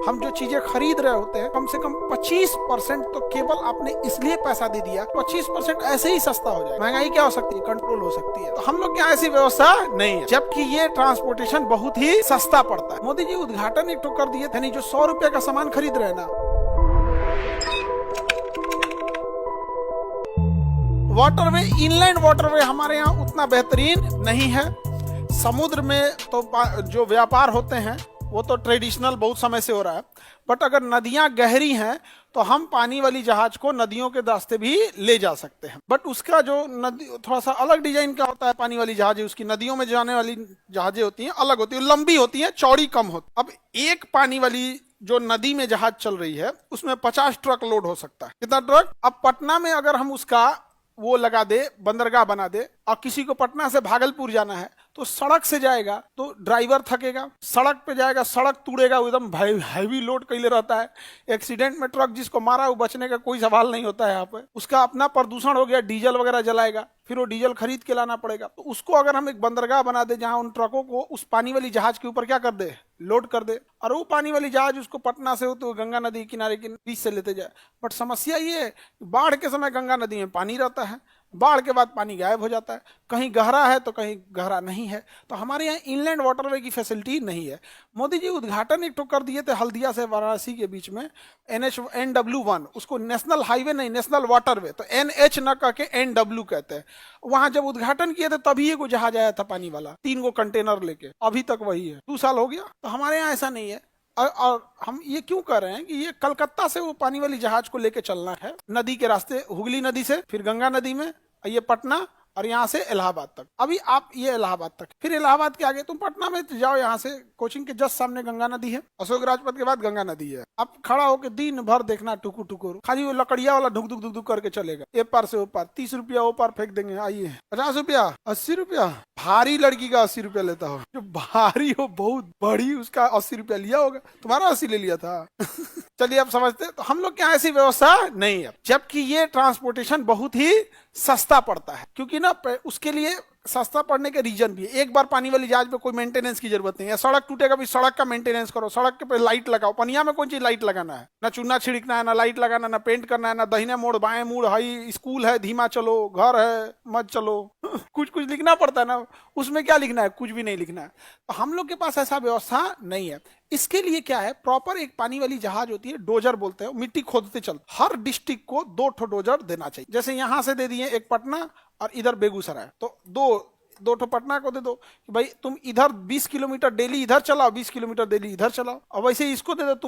हम जो चीजें खरीद रहे होते हैं कम से कम 25% तो केवल आपने इसलिए पैसा दे दिया, 25% ऐसे ही सस्ता हो जाए। महंगाई क्या हो सकती है? कंट्रोल हो सकती है। तो हम लोग के यहाँ ऐसी व्यवस्था नहीं है, जबकि ये ट्रांसपोर्टेशन बहुत ही सस्ता पड़ता है। मोदी जी उद्घाटन एक तो कर दिए थे, नहीं जो 100 रुपए का सामान खरीद रहे हैं ना, वाटरवे, इनलैंड वाटरवे हमारे यहाँ उतना बेहतरीन नहीं है। समुद्र में तो जो व्यापार होते हैं वो तो ट्रेडिशनल बहुत समय से हो रहा है, बट अगर नदियां गहरी हैं तो हम पानी वाली जहाज को नदियों के रास्ते भी ले जा सकते हैं। बट उसका जो नदी थोड़ा सा अलग डिजाइन का होता है। पानी वाली जहाज, उसकी नदियों में जाने वाली जहाजें होती हैं, अलग होती है, लंबी होती है, चौड़ी कम होती। अब एक पानी वाली जो नदी में जहाज चल रही है उसमें 50 ट्रक लोड हो सकता है। कितना ट्रक? अब पटना में अगर हम उसका वो लगा दे, बंदरगाह बना दे, और किसी को पटना से भागलपुर जाना है तो सड़क से जाएगा तो ड्राइवर थकेगा, सड़क पे जाएगा, सड़क तोड़ेगा, एकदम हैवी लोड कैले रहता है। एक्सीडेंट में ट्रक जिसको मारा वो बचने का कोई सवाल नहीं होता है यहाँ पे। उसका अपना प्रदूषण हो गया, डीजल वगैरह जलाएगा, फिर वो डीजल खरीद के लाना पड़ेगा। तो उसको अगर हम एक बंदरगाह बना दे जहां उन ट्रकों को उस पानी वाली जहाज के ऊपर क्या कर दे, लोड कर दे, और वो पानी वाली जहाज उसको पटना से हो तो गंगा नदी किनारे के बीच से लेते जाए। बट समस्या ये है, बाढ़ के समय गंगा नदी में पानी रहता है, बाढ़ के बाद पानी गायब हो जाता है, कहीं गहरा है तो कहीं गहरा नहीं है। तो हमारे यहाँ इनलैंड वाटरवे की फैसिलिटी नहीं है। मोदी जी उद्घाटन एक तो कर दिए थे हल्दिया से वाराणसी के बीच में, NW1, उसको नेशनल हाईवे नहीं, नेशनल वाटरवे, तो NH न कह के NW कहते हैं। वहां जब उद्घाटन किए थे तभी एक जहाज आया था पानी वाला, 3 गो कंटेनर लेके, अभी तक वही है, 2 साल हो गया। तो हमारे यहाँ ऐसा नहीं है। और हम ये क्यों कर रहे हैं कि ये कलकत्ता से वो पानी वाली जहाज को लेके चलना है नदी के रास्ते, हुगली नदी से, फिर गंगा नदी में, ये पटना, और यहाँ से इलाहाबाद तक। अभी आप ये इलाहाबाद तक, फिर इलाहाबाद के आगे तुम पटना में जाओ, यहाँ से कोचिंग के जस्ट सामने गंगा नदी है, अशोक राजपथ के बाद गंगा नदी है। आप खड़ा होकर दिन भर देखना टुकुर टुकुर, खाली वो लकड़िया वाला ढुक ढुक ढुक ढुक करके चलेगा, ए पार से ओ पार। 30 रुपया ओ पार फेंक देंगे, आइए 50 रुपया, 80 रुपया, भारी लड़की का 80 रुपया लेता हो, जो भारी हो बहुत बड़ी उसका 80 रुपया लिया होगा, तुम्हारा 80 ले लिया था। चलिए आप समझते। तो हम लोग के यहाँ ऐसी व्यवस्था नहीं है, जबकि ये ट्रांसपोर्टेशन बहुत ही सस्ता पड़ता है। क्योंकि ना उसके लिए सस्ता पड़ने के रीजन भी है। एक बार पानी वाली जहाज पे कोई मेंटेनेंस की जरूरत नहीं है। सड़क टूटेगा भी, सड़क का मेंटेनेंस करो, सड़क के पे लाइट लगाओ। पनिया में कौन चीज लाइट लगाना है? ना चूना छिड़कना है, ना लाइट लगाना, ना पेंट करना है, ना दहिने मोड़ बाएं मोड़, हाई स्कूल है धीमा चलो, घर है मत चलो। कुछ कुछ लिखना पड़ता है ना, उसमें क्या लिखना है? कुछ भी नहीं लिखना है। तो हम लोग के पास ऐसा व्यवस्था नहीं है। इसके लिए क्या है, प्रॉपर एक पानी वाली जहाज होती है, डोजर बोलते हैं, मिट्टी खोदते चलते। हर डिस्ट्रिक्ट को 2 ठो डोजर देना चाहिए। जैसे यहां से दे दिए एक पटना और इधर बेगूसराय, तो दो ठो पटना को दे दो कि भाई तुम इधर 20 किलोमीटर डेली इधर चलाओ, 20 किलोमीटर डेली इधर चलाओ। और वैसे इसको दे दो तुम